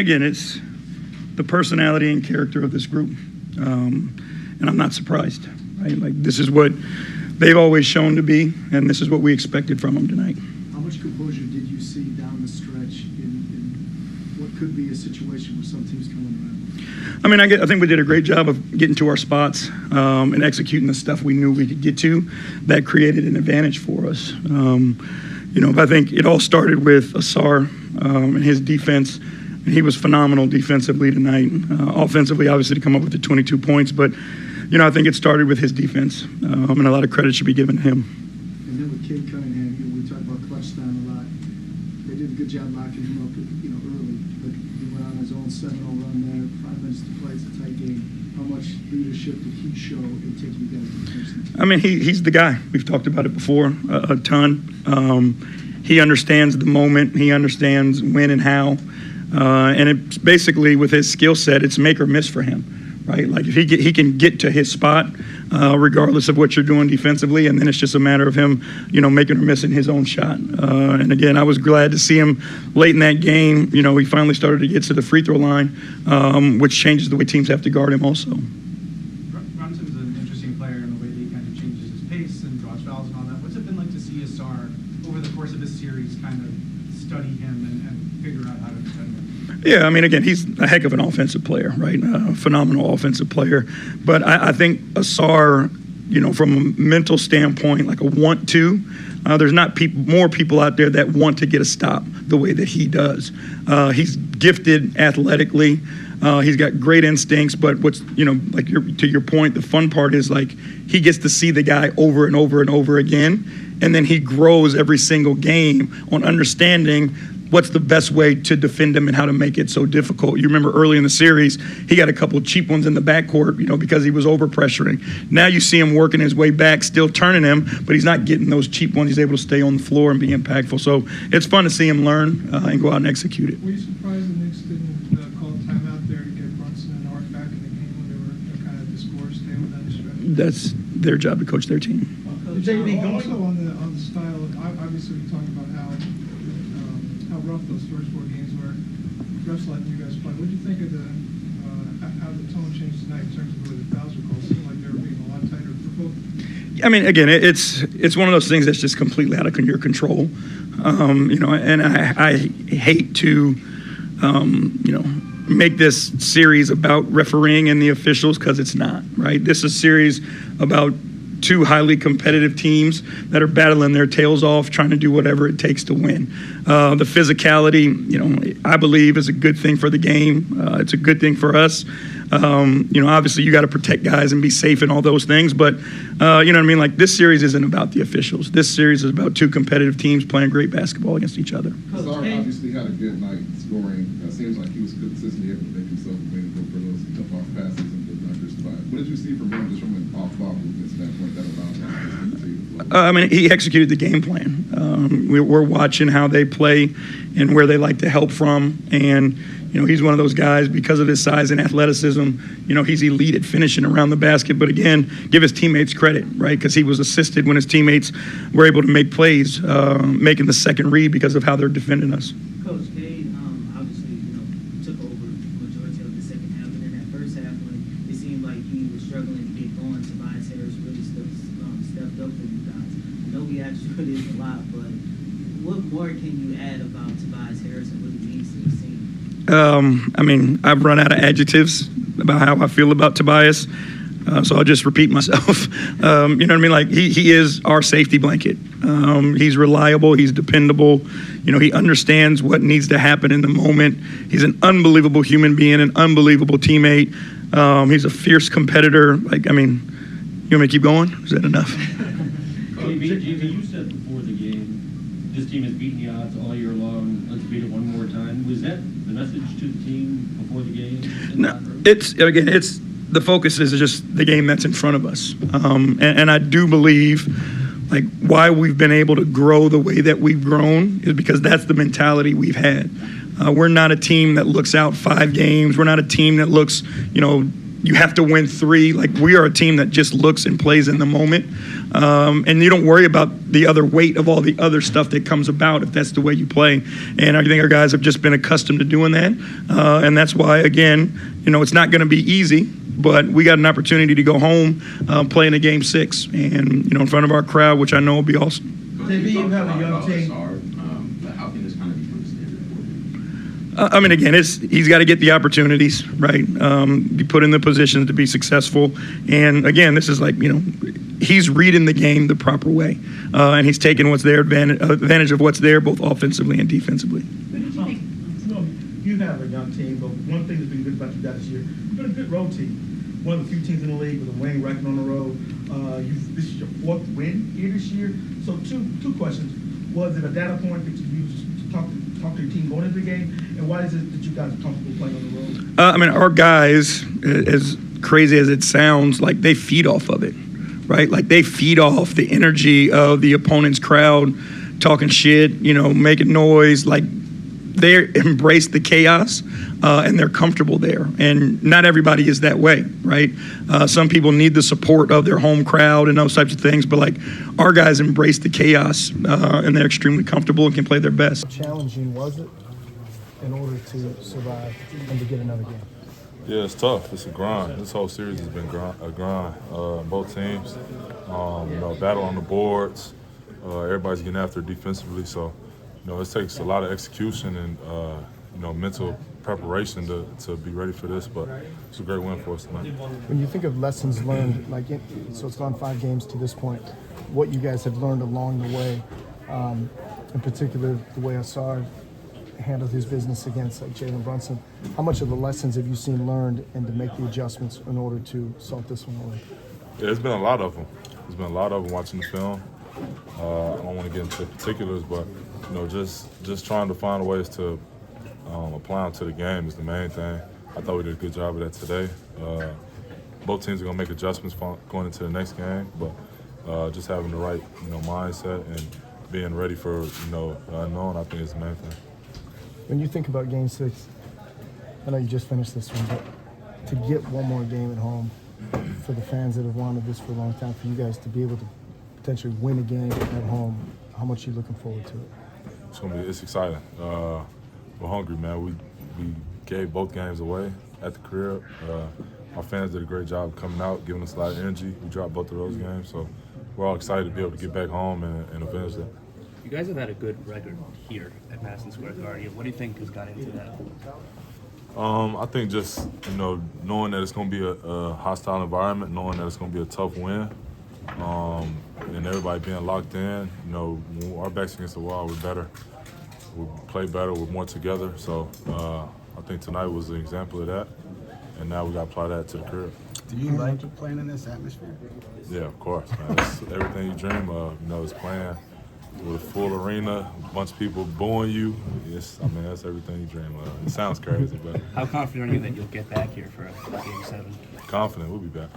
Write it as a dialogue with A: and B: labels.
A: Again, it's the personality and character of this group, and I'm not surprised. Right? Like, this is what they've always shown to be, and this is what we expected from them tonight.
B: How much composure did you see down the stretch in what could be a situation where some teams come around?
A: I mean, I think we did a great job of getting to our spots and executing the stuff we knew we could get to. That created an advantage for us. I think it all started with Assar and his defense. And he was phenomenal defensively tonight. Offensively, obviously, to come up with the 22 points. But, I think it started with his defense, and a lot of credit should be given to him.
B: And then with Cade Cunningham, we talk about clutch time a lot. They did a good job locking him up, early. But he went on his own 7-0 run there, 5 minutes to play. It's a tight game. How much leadership did he show in taking you guys to the finish?
A: I mean, he's the guy. We've talked about it before a ton. He understands the moment. He understands when and how. And it's basically, with his skill set, it's make or miss for him, right? Like, if he can get to his spot, regardless of what you're doing defensively, and then it's just a matter of him, making or missing his own shot. And again, I was glad to see him late in that game. He finally started to get to the free throw line, which changes the way teams have to guard him also.
C: Brunson's an interesting player in the way that he kind of changes his pace and draws fouls and all that. What's it been like to see Assar over the course of this series kind of study him and figure out how to defend him?
A: Yeah, I mean, again, he's a heck of an offensive player, right? Phenomenal offensive player. But I think Assar, from a mental standpoint, like a want to, there's not more people out there that want to get a stop the way that he does. He's gifted athletically. He's got great instincts, but what's, to your point, the fun part is, like, he gets to see the guy over and over and over again, and then he grows every single game on understanding what's the best way to defend him and how to make it so difficult. You remember early in the series, he got a couple of cheap ones in the backcourt, because he was over-pressuring. Now you see him working his way back, still turning him, but he's not getting those cheap ones. He's able to stay on the floor and be impactful. So it's fun to see him learn and go out and execute it.
D: Were you surprised the Knicks didn't call timeout there to get Brunson and Art back in the game when they were kind of discouraged down that stretch?
A: That's their job to coach their team.
D: Also on the style, obviously we talked about how rough those first 4 games were. Refs letting you guys play. What did you think of how the tone changed tonight in terms of the way the fouls were called? It seemed like they were being a lot tighter for both.
A: I mean, again, it's one of those things that's just completely out of your control. And I hate to, make this series about refereeing and the officials, because it's not, right? This is a series about 2 highly competitive teams that are battling their tails off, trying to do whatever it takes to win. The physicality, I believe, is a good thing for the game. It's a good thing for us. Obviously you got to protect guys and be safe and all those things, but you know what I mean? Like, this series isn't about the officials. This series is about 2 competitive teams playing great basketball against each other.
E: Assar obviously had a good night scoring. It seems like he was consistently able to make himself available for those tough off passes and good numbers. What did you see from him just from an off-ball movement standpoint that allowed him to continue?
A: I mean, he executed the game plan. We're watching how they play and where they like to help from. And, he's one of those guys, because of his size and athleticism, he's elite at finishing around the basket. But again, give his teammates credit, right? Because he was assisted when his teammates were able to make plays, making the second read because of how they're defending us.
F: Coach Cade, obviously, took over the majority of the second half. And in that first half, when it seemed like he was struggling to get going, Tobias Harris really stepped up for you guys. I know we asked you this a lot, but what more can you add about Tobias Harris and what he means to the team?
A: I mean, I've run out of adjectives about how I feel about Tobias, so I'll just repeat myself. You know what I mean? Like, he is our safety blanket. He's reliable. He's dependable. He understands what needs to happen in the moment. He's an unbelievable human being, an unbelievable teammate. He's a fierce competitor. Like, I mean, you want me to keep going? Is that enough?
G: JV, you said before the game, this team has beaten the odds all year long. Let's beat it one more time. Was that the message to the team before the game?
A: No, it's the focus is just the game that's in front of us. And I do believe, like, why we've been able to grow the way that we've grown is because that's the mentality we've had. We're not a team that looks out 5 games. We're not a team that looks, you have to win 3. Like, we are a team that just looks and plays in the moment. And you don't worry about the other weight of all the other stuff that comes about if that's the way you play. And I think our guys have just been accustomed to doing that. And that's why, again, it's not going to be easy, but we got an opportunity to go home playing a Game 6 and, in front of our crowd, which I know will be awesome.
H: Maybe you have a young team.
I: How can this kind of become a standard for you?
A: Again, he's got to get the opportunities, right? Be put in the positions to be successful. And again, this is like, he's reading the game the proper way. And he's taking what's there, advantage of what's there, both offensively and defensively.
H: You have a young team, but one thing that's been good about you guys this year, you've been a good road team. One of the few teams in the league with a winning record on the road. This is your 4th win here this year. So two questions. Was it a data point that you used to talk to your team going into the game? And why is it that you guys are comfortable playing on the road?
A: Our guys, as crazy as it sounds, like they feed off of it, right? Like they feed off the energy of the opponent's crowd, talking shit, making noise. Like they embrace the chaos and they're comfortable there. And not everybody is that way, right? Some people need the support of their home crowd and those types of things. But like our guys embrace the chaos and they're extremely comfortable and can play their best.
B: How challenging was it in order to survive and to get another game?
J: Yeah, it's tough. It's a grind. This whole series has been a grind. Both teams, battle on the boards. Everybody's getting after it defensively. So, it takes a lot of execution and, mental preparation to be ready for this. But it's a great win for us tonight.
B: When you think of lessons learned, so it's gone 5 games to this point, what you guys have learned along the way, in particular the way Assar handled his business against Jalen Brunson, how much of the lessons have you seen learned and to make the adjustments in order to salt this one away?
J: Yeah, there's been a lot of them. There's been a lot of them watching the film. I don't want to get into particulars, but just trying to find ways to apply them to the game is the main thing. I thought we did a good job of that today. Both teams are going to make adjustments going into the next game, but just having the right mindset and being ready for the unknown, I think is the main thing.
B: When you think about Game 6, I know you just finished this one, but to get one more game at home, for the fans that have wanted this for a long time, for you guys to be able to potentially win a game at home, how much are you looking forward to it?
J: It's exciting. We're hungry, man. We gave both games away at the crib. Our fans did a great job coming out, giving us a lot of energy. We dropped both of those games, so we're all excited to be able to get back home and avenge that.
K: You guys have had a good record here at Madison Square Garden. What do you think has got into that?
J: I think just, knowing that it's going to be a hostile environment, knowing that it's going to be a tough win, and everybody being locked in, when our backs against the wall, we're better. We play better, we're more together. So I think tonight was an example of that, and now we got to apply that to the crib.
L: Do you like playing in this atmosphere?
J: Yeah, of course, man. It's everything you dream of, is playing with a full arena, a bunch of people booing you. That's everything you dream of. It sounds crazy, but
K: how confident are you that you'll get back here for Game 7?
J: Confident, we'll be back.